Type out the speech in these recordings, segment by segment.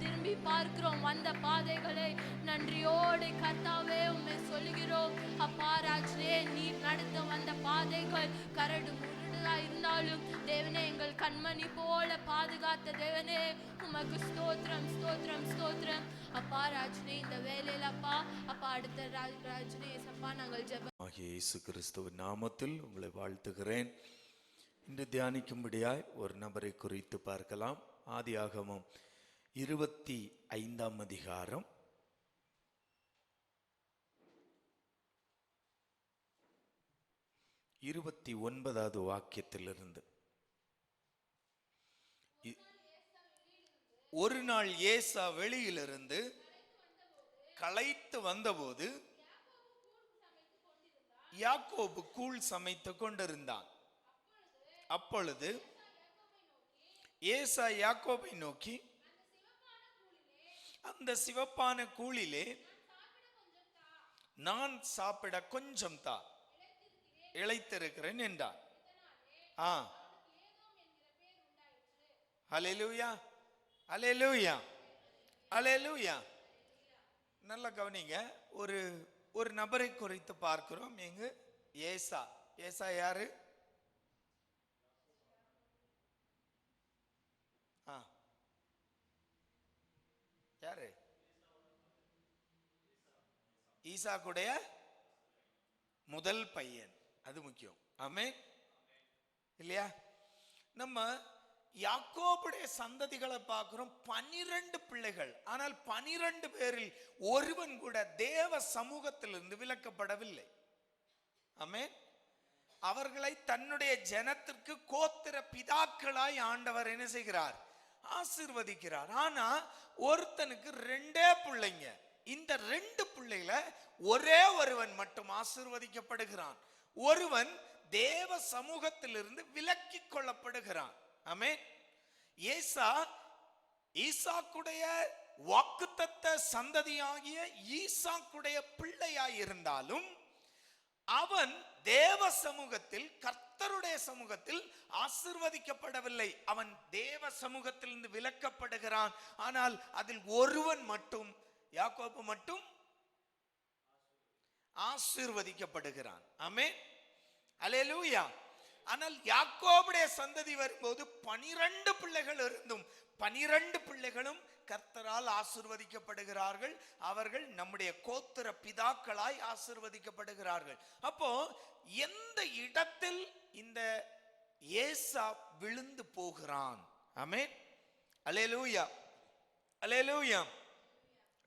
திரும்பி பார்க்கிறோம் வந்த பாதைகளை நன்றியோடு கர்த்தாவே உம்மை சொல்கிறோம். அப்பா ராஜ்ரே நீர் நடத்த வந்த பாதைகள் கரடு முரடா இருந்தாலும் தேவனே எங்கள் கண்மணி போல பாதுகாத்த தேவனே உமக்கு ஸ்தோத்திரம் ஸ்தோத்திரம் ஸ்தோத்திரம். அப்பா ராஜ்னே இந்த வேலையில அப்பா அடுத்த ராஜ்னே அப்பா நாங்கள் ஜெபம் இயேசு கிறிஸ்துவின் நாமத்தில் உங்களை வாழ்த்துகிறேன். இன்று தியானிக்கும்படியாய் ஒரு நபரை குறித்து பார்க்கலாம். ஆதியாகமம் 25 அதிகாரம் 29வது வாக்கியத்திலிருந்து. ஒரு நாள் ஏசா வெளியிலிருந்து களைத்து வந்தபோது யாக்கோபு கூழ் சமைத்து கொண்டிருந்தான். அப்பொழுது ஏசா யாக்கோபை நோக்கி, அந்த சிவப்பான கூழிலே நான் சாப்பிட கொஞ்சம் தா, இளைத்திருக்கிறேன் என்றான். அல்லேலூயா அல்லேலூயா அல்லேலூயா. நல்ல கவனிங்க. ஒரு நபரை குறித்து பார்க்கிறோம். எங்கு? ஏசா. ஏசா யாரு? யாரு? ஈசாக்குடைய முதல் பையன். அது முக்கியம். ஆமென் இல்லையா? நம்ம யாக்கோபுடைய சந்ததிகளை பார்க்கிறோம். 12 பிள்ளைகள். ஆனால் 12 பேரில் ஒருவன் கூட தேவ சமூகத்திலிருந்து விலக்கப்படவில்லை. ஆமென். அவர்களை தன்னுடைய ஜனத்திற்கு கோத்திர பிதாக்களாய் ஆண்டவர் என்ன செய்கிறார்? ஆசீர்வதிக்கிறார். ஆனா ஒருத்தனுக்கு 2 பிள்ளைங்க. இந்த 2 பிள்ளைகள ஒரே ஒருவன் மட்டும் ஆசீர்வதிக்கப்படுகிறான். ஒருவன் தேவ சமூகத்திலிருந்து விலக்கி கொள்ளப்படுகிறான். ஆமென். ஏசா ஈசாக்குடைய வாக்குத்தத்த சந்ததியாகிய ஈசாக்குடைய பிள்ளையாய் இருந்தாலும் அவன் தேவ சமூகத்தில், கர்த்தருடைய சமூகத்தில் ஆசீர்வதிக்கப்படவில்லை. அவன் தேவ சமூகத்திலிருந்து விலக்கப்படுகிறான். ஆனால் அதில் ஒருவன் மட்டும், யாக்கோபு மட்டும் ஆசீர்வதிக்கப்படுகிறான். ஆமென் அல்லேலூயா. ஆனால் யாக்கோபுடைய சந்ததி வரும்போது 12 பிள்ளைகள் இருந்தும் 12 பிள்ளைகளும் கர்த்தரால் ஆசீர்வதிக்கப்படுகிறார்கள். அவர்கள் நம்முடைய கோத்திர பிதாக்களாய் ஆசீர்வதிக்கப்படுகிறார்கள். அப்போ எந்த இடத்தில் இந்த ஏசா விழுந்து போகிறான்? ஆமென் அல்லேலூயா அல்லேலூயா.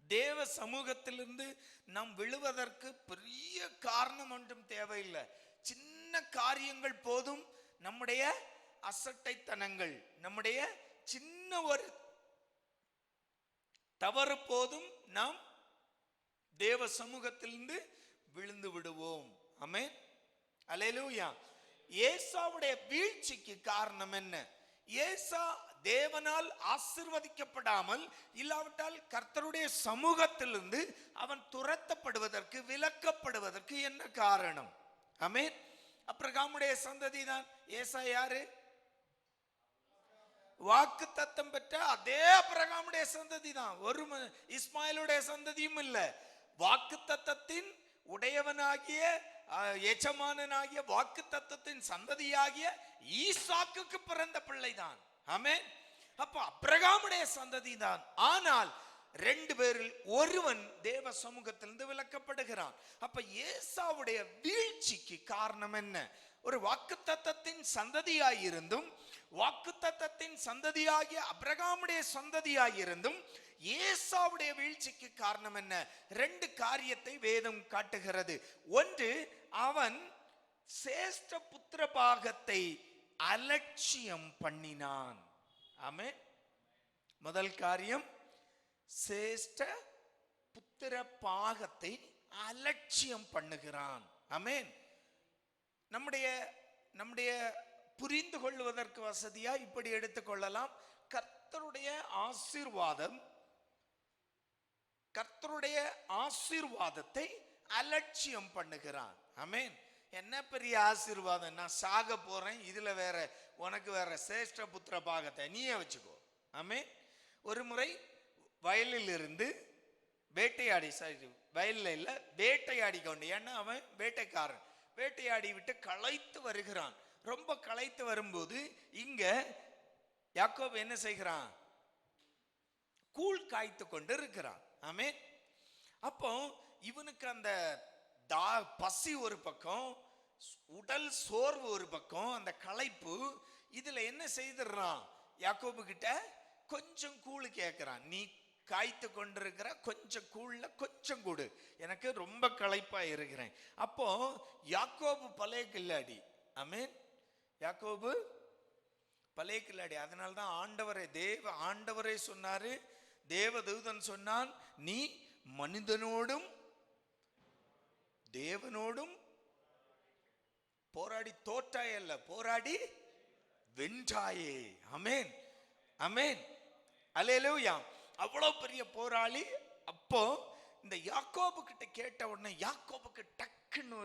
தேவ சமூகத்திலிருந்து நாம் விழுவதற்கு பெரிய காரணம் ஒன்றும் தேவையில்லை. சின்ன காரியங்கள் போதும். நம்முடைய அசட்டைத்தனங்கள், நம்முடைய சின்ன ஒரு தவறு போதும் நாம் தேவ சமூகத்திலிருந்து விழுந்து விடுவோம். ஆமென் அல்லேலூயா. ஏசாவுடைய வீழ்ச்சிக்கு காரணம் என்ன? ஏசா தேவனால் ஆசீர்வதிக்கப்படாமல், இல்லாவிட்டால் கர்த்தருடைய சமூகத்திலிருந்து அவன் துரத்தப்படுவதற்கு, விலக்கப்படுவதற்கு என்ன காரணம்? ஆமென். ஆபிரகாமுடைய சந்ததி தான். ஏசா யாரு? வாக்கு தத்தம் பெற்ற அதே ஆபிரகாமுடைய சந்ததி தான். ஒரு இஸ்மாயிலுடைய சந்ததியும் இல்ல. வாக்கு தத்தத்தின் உடையவனாகிய எஜமானனாகிய வாக்கு தத்தத்தின் சந்ததியாகிய ஈசாக்குக்கு பிறந்த பிள்ளைதான். ஆமென். அப்ப ஆபிரகாமுடைய சந்ததி தான். ஆனால் 2 பேரில் ஒருவன் தேவ சமூகத்திலிருந்து விலக்கப்படுகிறான். அப்ப ஏசாவுடைய வீழ்ச்சிக்கு காரணம் என்ன? ஒரு வாக்குத்தத்தத்தின் சந்ததியாயிருந்தும், வாக்குத்தத்தத்தின் சந்ததியாகிய ஆபிரகாமுடைய சந்ததியாயிருந்தும் ஏசாவுடைய வீழ்ச்சிக்கு காரணம் என்ன? 2 காரியத்தை வேதம் காட்டுகிறது. ஒன்று, அவன் சேஷ்ட புத்திர பாகத்தை அலட்சியம் பண்ணினான். ஆமென். முதல் காரியம், சேஷ்ட புத்திர பாகத்தை அலட்சியம் பண்ணுகிறான். ஆமென். நம்முடைய புரிந்து கொள்வதற்கு வசதியா இப்படி எடுத்துக்கொள்ளலாம். கர்த்தருடைய ஆசீர்வாதத்தை அலட்சியம் பண்ணுகிறான். ஆமென். என்ன பெரிய ஆசீர்வாதம், நான் சாக போறேன், இதுல வேற உனக்கு வேற சிரேஷ்ட புத்திர பாகத்தை நீயே வச்சுக்கோ. ஆமே. ஒரு முறை வயலில் இருந்து வேட்டையாடி, வயல்ல இல்ல, வேட்டையாடி கொண்டு, ஏன்னா அவன் வேட்டைக்காரன், வேட்டையாடி விட்டு களைத்து வருகிறான். ரொம்ப களைத்து வரும்போது இங்க யாக்கோபு என்ன செய்கிறான்? கூழ் காய்த்து கொண்டு இருக்கிறான். ஆமே. அப்போ இவனுக்கு அந்த பசி ஒரு பக்கம், உடல் சோர்வு ஒரு பக்கம், அந்த களைப்பு, இதுல என்ன செய்திடறான்? யாக்கோபு கிட்ட கொஞ்சம் கூழ் கேட்கிறான். நீ காய்த்து கொண்டிருக்கிற கொஞ்சம் கூழ்ல கொஞ்சம் கூடு, எனக்கு ரொம்ப களைப்பா இருக்கிறேன். அப்போ யாக்கோபு பழைய கில்லாடி. ஆமென். யாக்கோபு பழைய கில்லாடி. அதனால்தான் ஆண்டவரே சொன்னாரு, தேவதூதன் சொன்னான், நீ மனிதனோடும் தேவனோடும் போராடி தோற்றாய் அல்ல, போராடி வென்றாயே. ஆமென், ஆமென், அல்லேலூயா. அவ்வளவு பெரிய போராளி. அப்போ இந்த யாக்கோபு கிட்ட கேட்ட உடனே யாக்கோபுக்கு டக்குன்னு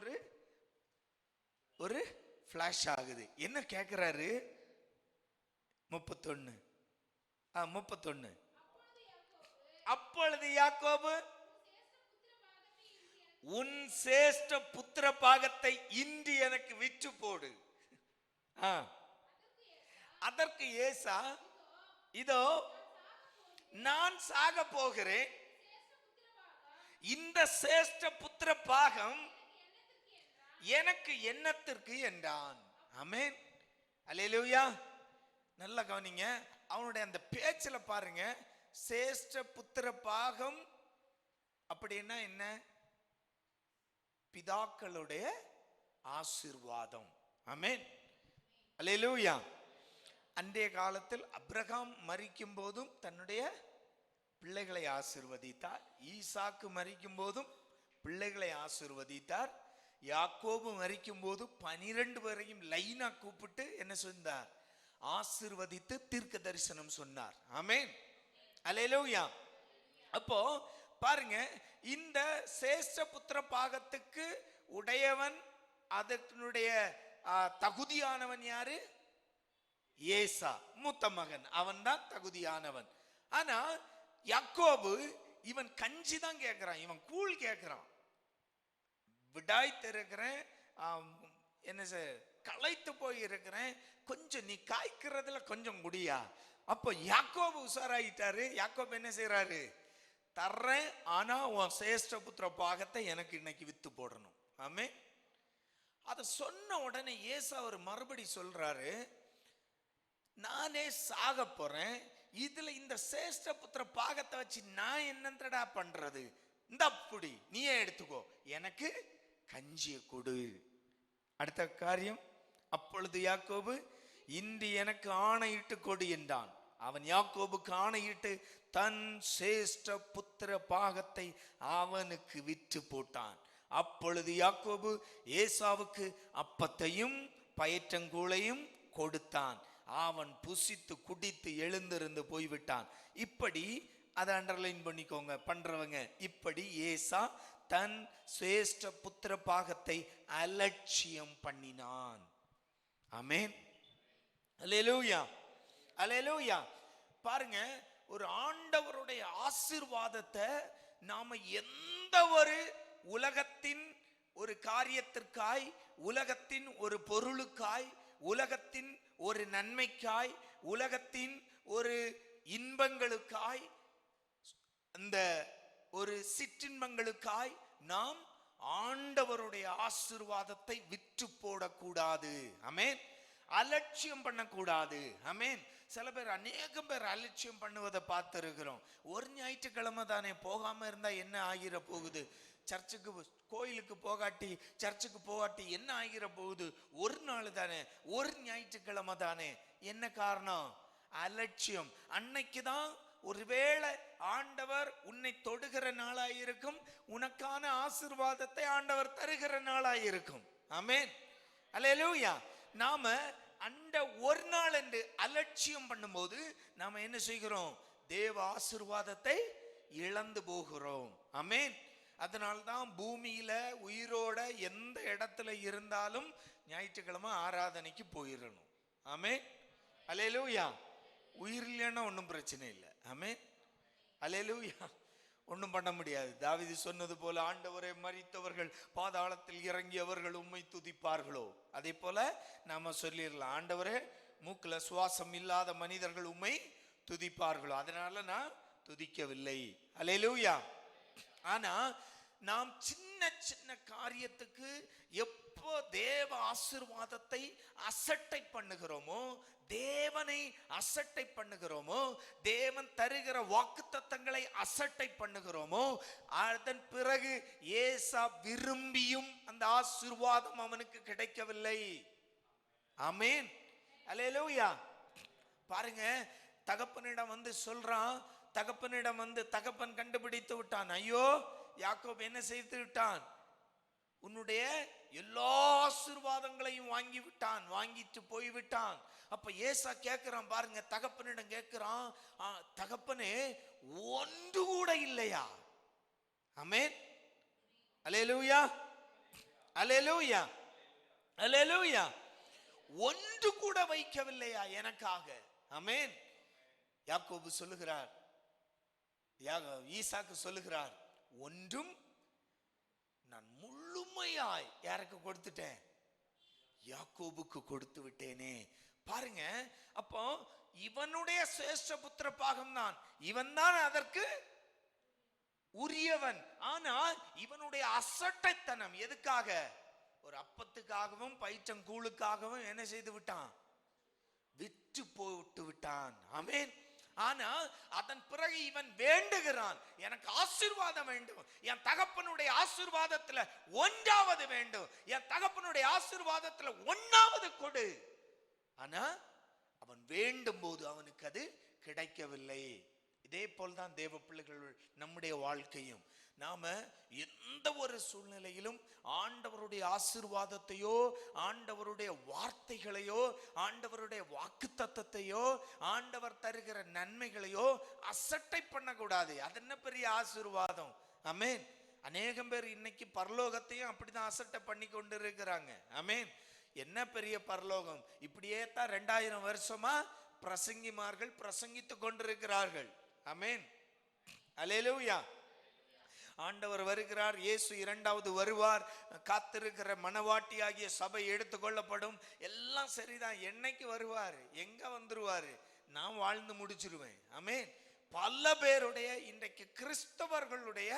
ஒரு ஃபிளாஷ் ஆகுது. என்ன கேட்கிறாரு? 31. அப்பொழுது யாக்கோபு, உன் சேஷ்ட புத்திர பாகத்தை இன்று எனக்கு விற்று போடு. அதற்கு ஏசா, இதோ நான் சாக போகிறேன், இந்த சேஷ்ட புத்திர பாகம் எனக்கு என்னத்திற்கு என்றான். ஆமென், அல்லேலூயா. நல்லா கவனிங்க, அவனுடைய அந்த பேச்சில பாருங்க. சேஷ்ட புத்திர பாகம் அப்படின்னா என்ன? பிதாக்களுடைய ஆசீர்வாதம். ஆமென், அல்லேலூயா. அன்றைய காலத்தில் அப்ரகாம் மரிக்கும் போதும் தன்னுடைய பிள்ளைகளை ஆசீர்வதித்தார். ஈசாக்கு மரிக்கும் போதும் பிள்ளைகளை ஆசீர்வதித்தார். யாக்கோபு மரிக்கும் போது 12 பேரையும் லைனா கூப்பிட்டு என்ன சொன்னார்? ஆசீர்வதித்து தீர்க்க தரிசனம் சொன்னார். ஆமென், அல்லேலூயா. அப்போ பாருங்க, இந்த சேஷ்ட புத்திர பாகத்துக்கு உடையவன், அதனுடைய தகுதியானவன் யாரு? ஏசா, மூத்த மகன். அவன் தான் தகுதியானவன். ஆனா யாக்கோபு இவன் கஞ்சி தான் கேட்கிறான், இவன் கூழ் கேட்கிறான். விடாய்த்து இருக்கிறேன், என்ன களைத்து போய் இருக்கிறேன், கொஞ்சம் நீ காய்க்கிறதுல கொஞ்சம் முடியா. அப்போ யாக்கோபு உஷாராயிட்டாரு. யாக்கோபு என்ன செய்யறாரு? தர்றேன், ஆனா உன் சேஷ்ட புத்திர பாகத்தை எனக்கு இன்னைக்கு வித்து போடணும். ஆமே. அதை சொன்ன உடனே ஏசா ஒரு மறுபடி சொல்றாரு, நானே சாக போறேன், இதுல இந்த சேஷ்ட புத்திர பாகத்தை வச்சு நான் என்னத்தடா பண்றது? இந்த அப்படி நீயே எடுத்துக்கோ, எனக்கு கஞ்சியை கொடு. அடுத்த காரியம், அப்பொழுது யாக்கோபு, இன்று எனக்கு ஆணையிட்டு கொடு என்றான். அவன் யாக்கோபுக்கு ஆணையிட்டு தன் சேஷ்ட புத்திர பாகத்தை அவனுக்கு விற்று போட்டான். அப்பொழுது யாக்கோபு ஏசாவுக்கு அப்பத்தையும் பயற்றங்கூளையும் கொடுத்தான். அவன் புசித்து குடித்து எழுந்திருந்து போய்விட்டான். இப்படி அதை அண்டர்லைன் பண்ணிக்கோங்க பண்றவங்க. இப்படி ஏசா தன் சேஷ்ட புத்திர பாகத்தை அலட்சியம் பண்ணினான். ஆமென், அல்லேலூயா, அல்லேலூயா. பாருங்க, ஒரு ஆண்டவருடைய ஆசீர்வாதத்தை நாம எந்த ஒரு உலகத்தின் ஒரு காரியத்திற்காய், உலகத்தின் ஒரு பொருளுக்காய், உலகத்தின் ஒரு நன்மைக்காய், உலகத்தின் ஒரு இன்பங்களுக்காய், அந்த ஒரு சிற்றின்பங்களுக்காய் நாம் ஆண்டவருடைய ஆசீர்வாதத்தை விற்று போடக்கூடாது. ஆமென், அலட்சியம் பண்ணக்கூடாது. ஆமென். சில பேர், அநேகம் பேர் அலட்சியம் பண்ணுவதை பார்த்து இருக்கிறோம். ஒரு ஞாயிற்றுக்கிழமை தானே, போகாம இருந்தா என்ன ஆகிற போகுது? சர்ச்சுக்கு, கோயிலுக்கு போகாட்டி, சர்ச்சுக்கு போகாட்டி என்ன ஆகிற போகுது? ஒரு நாள் தானே, ஒரு ஞாயிற்றுக்கிழமை தானே. என்ன காரணம்? அலட்சியம். அன்னைக்கு தான் ஒருவேளை ஆண்டவர் உன்னை தொடுகிற நாளாயிருக்கும், உனக்கான ஆசீர்வாதத்தை ஆண்டவர் தருகிற நாளாயிருக்கும். ஆமென், அல்லேலூயா. நாம அந்த ஒரு நாள் என்று அலட்சியம் பண்ணும்போது நாம என்ன செய்கிறோம்? தேவ ஆசீர்வாதத்தை இழந்து போகிறோம். ஆமென். அதனால்தான் பூமியில உயிரோட எந்த இடத்துல இருந்தாலும் ஞாயிற்றுக்கிழமை ஆராதனைக்கு போயிடணும். ஆமென். அல்லேலூயா. உயிர் இல்லைன்னா ஒன்றும் பிரச்சனை இல்லை. ஆமென். அல்லேலூயா. ஒன்றும் பண்ண முடியாது. தாவீது சொன்னது போல, ஆண்டவரே, மரித்தவர்கள் பாதாளத்தில் இறங்கியவர்கள் உம்மை துதிப்பார்களோ, அதே போல நாம சொல்லிடலாம், ஆண்டவரே, மூக்குல சுவாசம் இல்லாத மனிதர்கள் உம்மை துதிப்பார்களோ, அதனால நான் துதிக்கவில்லை. அல்லேலூயா. ஆனா நாம் சின்ன சின்ன காரியத்துக்கு எப்போ தேவ ஆசீர்வாதத்தை அசட்டை பண்ணுகிறோமோ, தேவனை அசட்டை பண்ணுகிறோமோ, தேவன் தருகிற வாக்குத்தத்தங்களை அசட்டை பண்ணுகிறோமோ, அதன் பிறகு ஏசா விரும்பியும் அந்த ஆசீர்வாதம் அவனுக்கு கிடைக்கவில்லை. ஆமென். அல்லேலூயா. பாருங்க, தகப்பனிடம் வந்து சொல்றான், தகப்பனிடம் வந்து தகப்பன் கண்டுபிடித்து விட்டான். ஐயோ, யாக்கோபு என்ன செய்து விட்டான்? உன்னுடைய எல்லா ஆசீர்வாதங்களையும் வாங்கி விட்டான், வாங்கிட்டு போய்விட்டான். அப்ப ஏசா கேட்கிறான் பாருங்க, தகப்பனிடம் கேட்கிறான், தகப்பனே, ஒன்று கூட இல்லையா? ஆமென். அல்லேலூயா. அல்லேலூயா. அல்லேலூயா. ஒன்று கூட வைக்கவில்லையா எனக்காக? ஆமென். யாக்கோபு சொல்லுகிறார், ஈசாக்கு சொல்லுகிறார், ஒன்றும் நான் முழுமையாய் யாருக்கு கொடுத்துட்டேன்? யாக்கோபுக்கு கொடுத்து விட்டேனே. பாருங்க, அப்போ இவனுடைய சிரேஷ்ட புத்திர பாகம் தான், இவன் தான் அதற்கு உரியவன். ஆனால் இவனுடைய அசட்டைத்தனம் எதுக்காக? ஒரு அப்பத்துக்காகவும் பயிற்றங்கூழுக்காகவும் என்ன செய்து விட்டான்? விற்று போட்டு விட்டான். ஆமென். ஆனால் அதன் பிறகு இவன் வேண்டுகிறான், எனக்கு ஆசீர்வாதம் வேண்டும், என் தகப்பனுடைய ஆசீர்வாதத்துல ஒன்றாவது வேண்டும், என் தகப்பனுடைய ஆசீர்வாதத்துல ஒன்னாவது கொடு. ஆனா அவன் வேண்டும் போது அவனுக்கு அது கிடைக்கவில்லை. இதே போல்தான் தேவ பிள்ளைகள் நம்முடைய வாழ்க்கையும். நாம எந்த ஒரு சூழ்நிலையிலும் ஆண்டவருடைய ஆசீர்வாதத்தையோ, ஆண்டவருடைய வார்த்தைகளையோ, ஆண்டவருடைய வாக்குத்தத்தத்தையோ, ஆண்டவர் தருகிற நன்மைகளையோ அசட்டை பண்ணக்கூடாது. அது என்ன பெரிய ஆசீர்வாதம். ஆமென். அநேகம் பேர் இன்னைக்கு பரலோகத்தையும் அப்படிதான் அசட்டை பண்ணி கொண்டு இருக்கிறாங்க. ஆமென். என்ன பெரிய பரலோகம்? இப்படியே தான் 2000 வருஷமா பிரசங்கிமார்கள் பிரசங்கித்து கொண்டிருக்கிறார்கள். ஆமென். அல்லேலூயா. ஆண்டவர் வருகிறார், இயேசு இரண்டாவது வருவார், காத்திருக்கிற மனவாட்டியாகிய சபை எடுத்துக்கொள்ளப்படும். எல்லாம் சரிதான். என்னைக்கு வருவார்? எங்க வந்துருவாரு? நான் வாழ்ந்து முடிச்சிருவேன். ஆமென். பல பேருடைய இன்றைக்கு கிறிஸ்தவர்களுடைய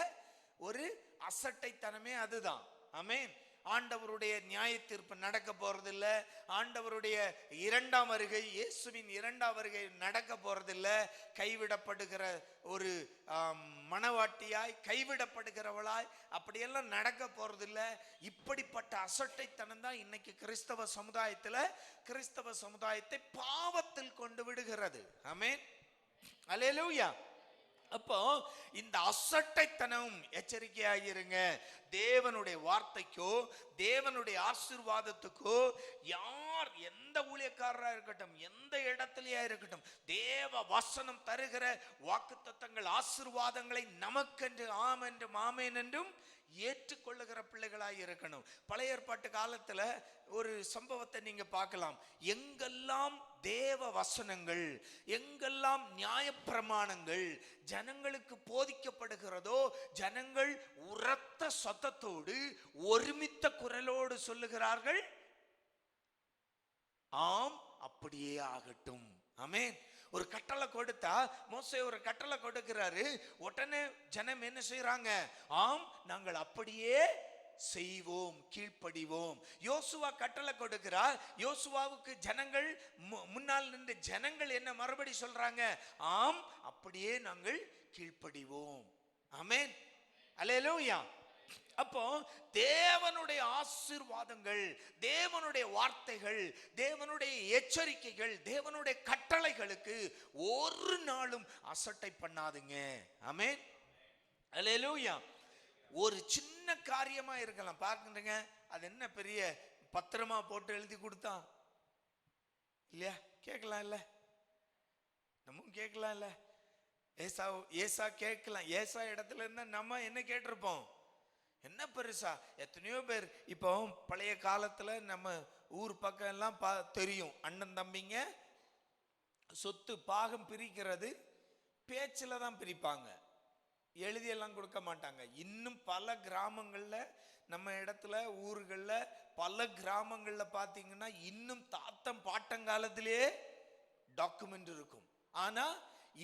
ஒரு அசட்டைத்தனமே அதுதான். ஆமென். ஆண்டவருடைய நியாய தீர்ப்பு நடக்க போறதில்லை, ஆண்டவருடைய இரண்டாம் வருகை, இயேசுவின் இரண்டாம் வருகை நடக்க போறதில்லை, கைவிடப்படுகிற ஒரு மனவாட்டியாய், கைவிடப்படுகிறவளாய் அப்படியெல்லாம் நடக்க போறதில்லை. இப்படிப்பட்ட அசட்டைத்தனம் தான் இன்னைக்கு கிறிஸ்தவ சமுதாயத்தை பாவத்தில் கொண்டு விடுகிறது. ஆமென். அல்லேலூயா. அப்போ இந்த அசட்டைத்தனம், எச்சரிக்கையாகிருங்க. தேவனுடைய வார்த்தைக்கோ, தேவனுடைய ஆசீர்வாதத்துக்கோ யார் எந்த ஊழியக்காரராக இருக்கட்டும், எந்த இடத்திலேயே இருக்கட்டும், தேவ வசனம் தருகிற வாக்குத்தத்தங்கள், ஆசீர்வாதங்களை நமக்கென்று ஆம் என்றும் ஆமேன் என்றும் ஏற்றுக்கொள்ளுகிற பிள்ளைகளாய் இருக்கணும். பழைய ஏற்பாட்டு காலத்துல ஒரு சம்பவத்தை நீங்க பார்க்கலாம். எங்கெல்லாம் தேவ வசனங்கள், எங்கெல்லாம் நியாயப்பிரமாணங்கள் ஜனங்களுக்கு போதிக்கப்படுகிறதோ, ஜனங்கள் உரத்த சத்தத்தோடு ஒருமித்த குரலோடு சொல்லுகிறார்கள், ஆம் அப்படியே ஆகட்டும். ஆமென். ஒரு கட்டளை கொடுத்தா, மோசே ஒரு கட்டளை கொடுக்கிறாரு, உடனே ஜனம் என்ன செய்யறாங்க? ஆம், நாங்கள் அப்படியே செய்வோம், கீழ்ப்படிவோம். யோசுவா கட்டளை கொடுக்கிறார், யோசுவாவுக்கு ஜனங்கள் முன்னால் நின்று ஜனங்கள் என்ன மறுபடி சொல்றாங்க? ஆம், அப்படியே நாங்கள் கீழ்ப்படிவோம். ஆமென். அல்லேலூயா. அப்போ தேவனுடைய ஆசீர்வாதங்கள், தேவனுடைய வார்த்தைகள், தேவனுடைய எச்சரிக்கைகள், தேவனுடைய கட்டளைகளுக்கு ஒரு நாளும் அசட்டை பண்ணாதுங்க. ஆமென். அல்லேலூயா. ஒரு சின்ன காரியமா இருக்கலாம், பார்க்குறீங்க, அது என்ன பெரிய பத்திரமா போட்டு எழுதி கொடுத்தான் இல்லையா? கேட்கலாம் இல்ல? நம்ம கேட்கலாம் இல்ல? ஏசா கேட்கலாம். ஏசா இடத்துல இருந்தா நம்ம என்ன கேட்டிருப்போம்? என்ன பெருசா? எத்தனையோ பேர் இப்போ பழைய காலத்துல நம்ம ஊர் பக்கம் எல்லாம் தெரியும், அண்ணன் தம்பிங்க சொத்து பாகம் பிரிக்கிறது பேச்சில் தான் பிரிப்பாங்க, எழுதியெல்லாம் கொடுக்க மாட்டாங்க. இன்னும் பல கிராமங்கள்ல, நம்ம இடத்துல ஊர்கள்ல பல கிராமங்கள்ல பார்த்தீங்கன்னா இன்னும் தாத்தம் பாட்டங்காலத்திலேயே டாக்குமெண்ட் இருக்கும். ஆனா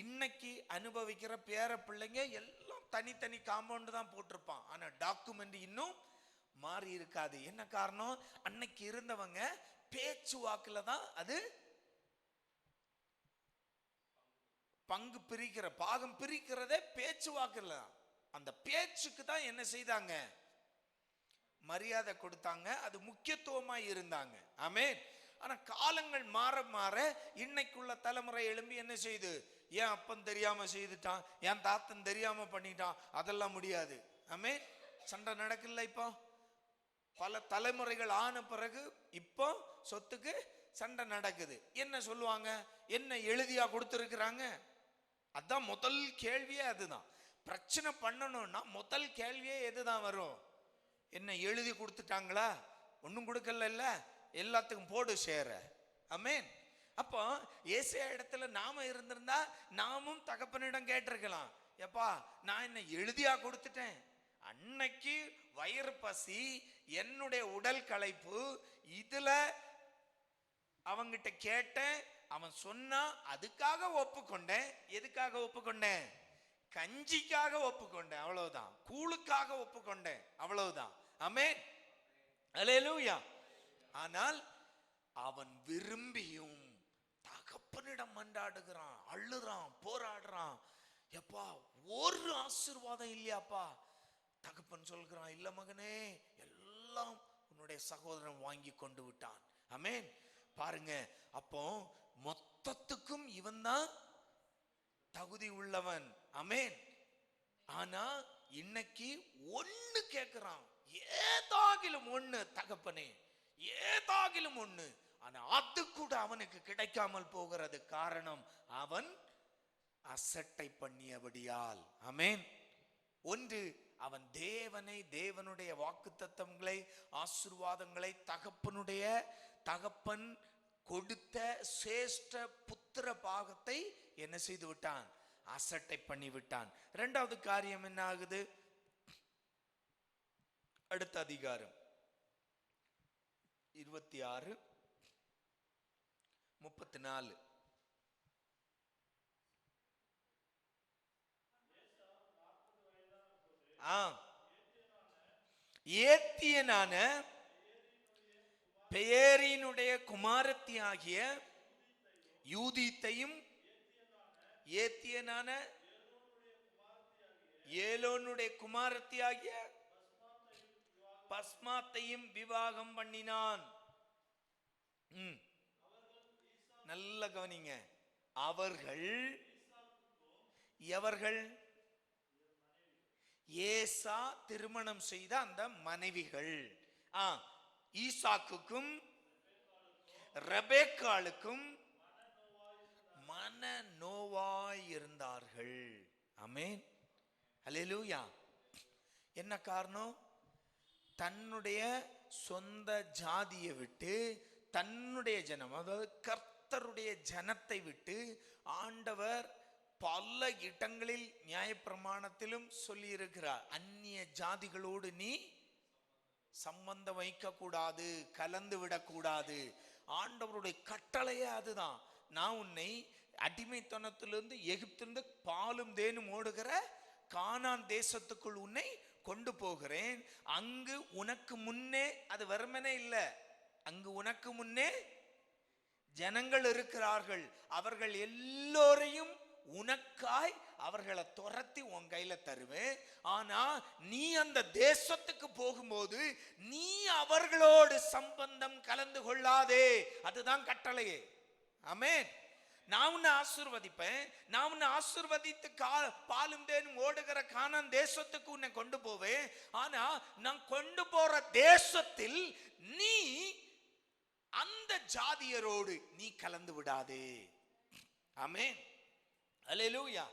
இன்னைக்கு அனுபவிக்கிற பேர பிள்ளைங்க எல்லாம் தனித்தனி காம்பவுண்ட் தான் போட்டிருப்பான், ஆனா டாக்குமெண்ட் இன்னும் மாறி இருக்காது. என்ன காரணம்? அன்னைக்கு இருந்தவங்க பேச்சு வாக்குல தான் அது பங்கு பிரிக்கிற பாகம் பிரிக்கிறதே பேச்சு வாக்குல தான். அந்த பேச்சுக்கு தான் என்ன செய்தாங்க? மரியாதை கொடுத்தாங்க, அது முக்கியத்துவமா இருந்தாங்க. ஆமென். ஆனா காலங்கள் மாற மாற இன்னைக்குள்ள தலைமுறை எழும்பி என்ன செய்யுது? ஏன் அப்பன் தெரியாம செய்துட்டான், என் தாத்தன் தெரியாம பண்ணிட்டான், அதெல்லாம் முடியாது. ஆமென். சண்டை நடக்கல. இப்போ பல தலைமுறைகள் ஆன பிறகு இப்போ சொத்துக்கு சண்டை நடக்குது. என்ன சொல்லுவாங்க? என்ன எழுதியா கொடுத்துருக்குறாங்க? அதான் முதல் கேள்வியே அதுதான். பிரச்சனை பண்ணணும்னா முதல் கேள்வியே எதுதான் வரும்? என்ன எழுதி கொடுத்துட்டாங்களா? ஒன்றும் கொடுக்கல, இல்ல எல்லாத்துக்கும் போடு சேர. ஆமென். அப்போ ஏசையா இடத்துல நாம இருந்திருந்தா நாமும் தகப்பனிடம் கேட்டிருக்கலாம், எப்பா நான் என்ன எழுதியா கொடுத்துட்டேன்? அன்னைக்கு வயிறு பசி, என்னுடைய உடல் களைப்பு, இதுல அவங்கிட்ட கேட்டேன், அவன் சொன்னா அதுக்காக ஒப்புக்கொண்டேன். எதுக்காக ஒப்புக்கொண்டேன்? கஞ்சிக்காக ஒப்புக்கொண்டேன், அவ்வளவுதான். கூழுக்காக ஒப்புக்கொண்டேன், அவ்வளவுதான். ஆமென். அல்லேலூயா. ஆனால் அவன் விரும்பியும் தகப்பனிடம் மன்றாடுகிறான், அழுறான், போராடுறான். எப்பா ஒரு ஆசீர்வாதம் இல்லையாப்பா? தகப்பன் சொல்கிறான், இல்ல மகனே, எல்லாம் உன்னுடைய சகோதரன் வாங்கி கொண்டு விட்டான். ஆமென். பாருங்க, அப்போ மொத்தத்துக்கும் இவன் தான் தகுதி உள்ளவன். ஆமென். ஆனா இன்னைக்கு ஒண்ணு கேட்கிறான், ஏதாகிலும் ஒண்ணு தகப்பனே, ஏதாகிலும் ஒண்ணு. ஆனா அது கூட அவனுக்கு கிடைக்காமல் போகிறது. காரணம், அவன் அசட்டை பண்ணியபடியால். ஆமென். ஒன்று, அவன் தேவனை, தேவனுடைய வாக்குத்தத்தங்களை, ஆசீர்வாதங்களை, தகப்பன் கொடுத்த சேஷ்ட புத்திர பாகத்தை என்ன செய்து விட்டான்? அசட்டை பண்ணி விட்டான். இரண்டாவது காரியம் என்ன ஆகுது? அடுத்த அதிகாரம் 26:34. ஏத்தியனான பெயரினுடைய குமாரத்தி ஆகிய யூதித்தையும், ஏத்தியனான ஏலோனுடைய குமாரத்தி ஆகிய பஸ்மாத்தையும் விவாகம் பண்ணினான். நல்ல கவனிங்க. அவர்கள் எவர்கள்? ஏசா திருமணம் செய்த அந்த மனைவிகள். ஈசாக்குக்கும் ரெபெக்காளுக்கும் மனநோவாய் இருந்தார்கள். ஆமென். அல்லேலூயா. என்ன காரணம்? தன்னுடைய சொந்த ஜாதியை விட்டு, தன்னுடைய ஜனம், அதாவது கர்த்தருடைய ஜனத்தை விட்டு ஆண்டவர் பல இடங்களில் நியாயப்பிரமாணத்திலும் சொல்லி இருக்கிறார், அந்நிய ஜாதிகளோடு நீ சம்பந்தம் வைக்க கூடாது, கலந்து விடக்கூடாது. ஆண்டவருடைய கட்டளையே அதுதான். நான் உன்னை அடிமைத்தனத்திலிருந்து, எகிப்திலிருந்து பாலும் தேனும் ஓடுகிற கானான் தேசத்துக்குள் உன்னை கொண்டு போகிறேன். அங்கு உனக்கு முன்னே, அது வெறுமனே இல்லை, அங்கு உனக்கு முன்னே ஜனங்கள் இருக்கிறார்கள். அவர்கள் எல்லோரையும் உனக்காய் அவர்களை துரத்தி உன் கையில தருவேன். ஆனா நீ அந்த தேசத்துக்கு போகும்போது நீ அவர்களோடு சம்பந்தம் கலந்து கொள்ளாதே. அதுதான் கட்டளையே. ஆமென். நான் உன்னை ஆசீர்வதிப்பேன், நான் உன்னை ஆசீர்வதித்து பாலும் தேனும் ஓடுகிற கானான் தேசத்துக்கு உன்னை கொண்டு போவேன். ஆனா நான் கொண்டு போற தேசத்தில் நீ அந்த ஜாதியரோடு நீ கலந்து விடாதே. ஆமென். அல்லேலூயா.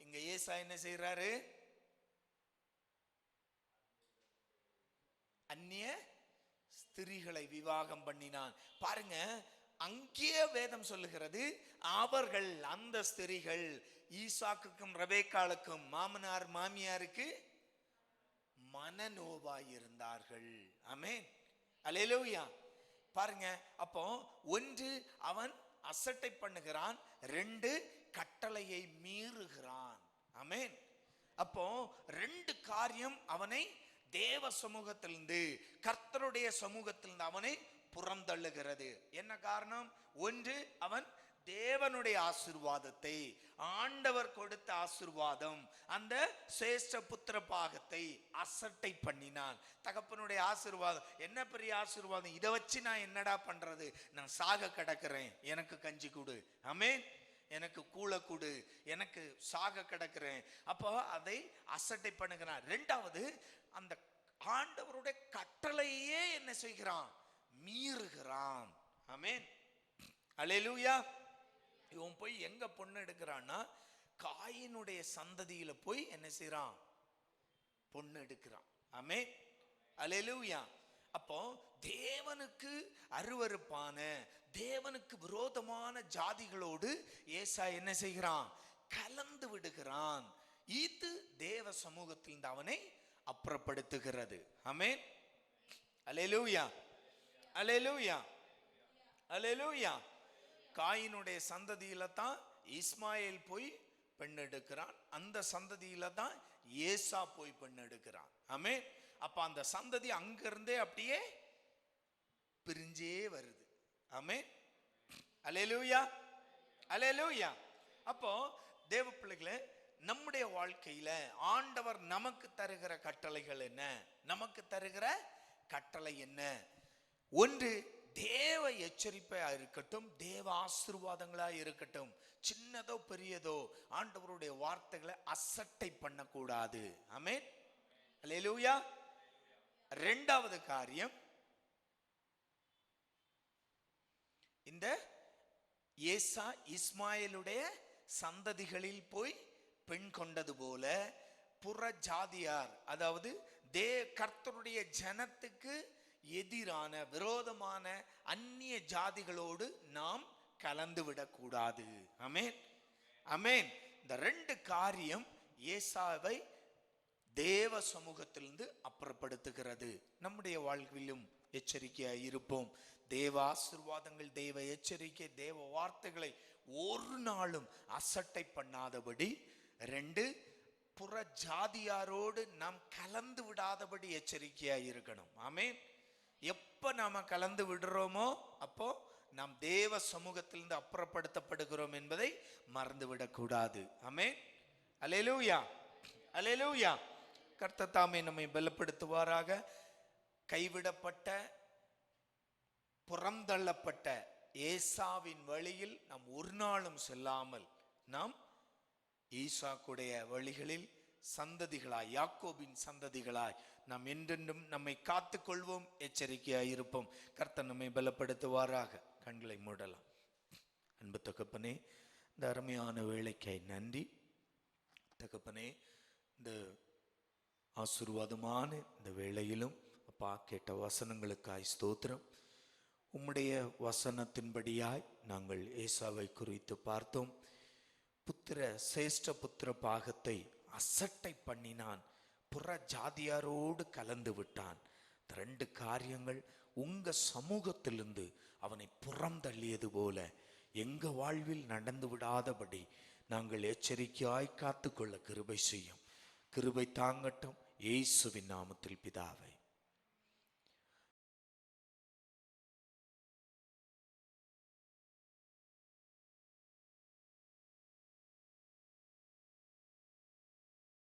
இங்க ஏசா என்ன செய்யறாரு? அந்நிய ஸ்திரீகளை விவாகம் பண்ணினான். பாருங்க, அங்கேயே வேதம் சொல்லுகிறது, அவர்கள் அந்த ஸ்திரீகள் ஈசாக்குக்கும் ரெபேக்காளுக்கும் மாமனார் மாமியாருக்கு மனநோவாயிருந்தார்கள். ஆமென், அல்லேலூயா. பாருங்க, அப்போ ஒன்று அவன் அசட்டை பண்ணுகிறான், ரெண்டு கட்டளையை மீறுகிறான். ஆமென். அப்போ ரெண்டு காரியம் அவனை தேவ சமூகத்திலிருந்து, கர்த்தருடைய சமூகத்திலிருந்து அவனை புறந்தள்ளுகிறது. என்ன காரணம்? ஒன்று, அவன் தேவனுடைய ஆசீர்வாதத்தை, ஆண்டவர் கொடுத்த ஆசீர்வாதம், அந்த சேஷ்ட புத்திர பாகத்தை அசட்டை பண்ணினான். தகப்பனுடைய ஆசீர்வாதம் என்ன பெரிய ஆசீர்வாதம், இதை வச்சு நான் என்னடா பண்றது, நான் சாக கிடக்கிறேன், எனக்கு கஞ்சி கொடு, ஆமென், எனக்கு கூள கொடு, எனக்கு சாக கிடக்கிறேன். அப்போ அதை அசட்டை பண்ணுகிறான். ரெண்டாவது, அந்த ஆண்டவருடைய கட்டளையே என்ன செய்கிறான், மீறுகிறான். ஆமென், அல்லேலூயா. இவன் போய் எங்க பொண்ணு எடுக்கிறான்னா, காயினுடைய சந்ததியில போய் என்ன செய்யறான், பொண்ணு எடுக்கிறான். ஆமென், அல்லேலூயா. அப்போ தேவனுக்கு அருவருப்பான, தேவனுக்கு விரோதமான ஜாதிகளோடு ஏசா என்ன செய்கிறான், கலந்து விடுகிறான். இது தேவ சமூகத்தில் அவனை அப்புறப்படுத்துகிறது. ஆமென், அல்லேலூயா, அல்லேலூயா, அல்லேலூயா. காயினுடைய சந்ததியில தான் இஸ்மாயில் போய் பெண் எடுக்கிறான், அந்த சந்ததியில தான் ஏசா போய் பெண் எடுக்கிறான். ஆமென். அப்ப அந்த சந்ததி அங்கிருந்தே அப்படியே பிரிஞ்சே வருது. ஆமென், அல்லேலூயா, அல்லேலூயா. அப்போ தேவ பிள்ளைகளே, நம்முடைய வாழ்க்கையில ஆண்டவர் நமக்கு தருகிற கட்டளைகள் என்ன, நமக்கு தருகிற கட்டளை என்ன? ஒன்று, தேவ எச்சரிப்பா இருக்கட்டும், தேவ ஆசீர்வாதங்களா இருக்கட்டும், சின்னதோ பெரியதோ ஆண்டவருடைய வார்த்தைகளை அசட்டை பண்ணக்கூடாது. ஆமென், அல்லேலூயா. இரண்டாவது காரியம், இந்த ஏசா இஸ்மாயிலுடைய சந்ததிகளில் போய் பெண் கொண்டது போல புற ஜாதியார், அதாவது கர்த்தருடைய ஜனத்துக்கு எதிரான விரோதமான அந்நிய ஜாதிகளோடு நாம் கலந்து விடக்கூடாது. ஆமென், ஆமென். இந்த ரெண்டு காரியம் ஏசாவை தேவ சமூகத்திலிருந்து அப்புறப்படுத்துகிறது. நம்முடைய வாழ்விலும் எச்சரிக்கையாய் இருப்போம். தேவ ஆசீர்வாதங்கள், தேவ எச்சரிக்கை, தேவ வார்த்தைகளை ஒரு நாளும் அசட்டை பண்ணாதபடி, ரெண்டு, புற ஜாதியாரோடு நாம் கலந்து விடாதபடி எச்சரிக்கையாய் இருக்கணும். ஆமென். எப்ப நாம கலந்து விடுறோமோ அப்போ நாம் தேவ சமூகத்திலிருந்து அப்புறப்படுத்தப்படுகிறோம் என்பதை மறந்துவிடக்கூடாது. ஆமென், அல்லேலூயா, அல்லேலூயா. கர்த்தர் தாமே நம்மை பலப்படுத்துவாராக. கைவிடப்பட்ட, புறந்தள்ளப்பட்ட ஏசாவின் வழியில் நாம் ஒரு நாளும் செல்லாமல், நாம் ஈசாக்குடைய வழிகளில் சந்ததிகளாய், யாக்கோபின் சந்ததிகளாய் நாம் என்றென்றும் நம்மை காத்துக் கொள்வோம், எச்சரிக்கையாய் இருப்போம். கர்த்தர் நம்மை பலப்படுத்துவாராக. கண்களை மூடலாம். அன்பு தகப்பனே, இந்த அருமையான வேளைக்காய் நன்றி தகப்பனே. இந்த ஆசீர்வாதமான இந்த வேளையிலும் அப்பா கேட்ட வசனங்களுக்காய் ஸ்தோத்திரம். உம்முடைய வசனத்தின்படியாய் நாங்கள் ஏசாவை குறித்து பார்த்தோம். சேஷ்ட புத்திர பாகத்தை அசட்டை பண்ணினான், புற ஜாதியாரோடு கலந்து விட்டான். ரெண்டு காரியங்கள் உங்க சமூகத்திலிருந்து அவனை புறம் தள்ளியது போல எங்க வாழ்வில் நடந்து விடாதபடி நாங்கள் எச்சரிக்கையாய் காத்துக்கொள்ள கிருபை செய்யும். கிருபை தாங்கட்டும், இயேசுவின் நாமத்தில் பிதாவே.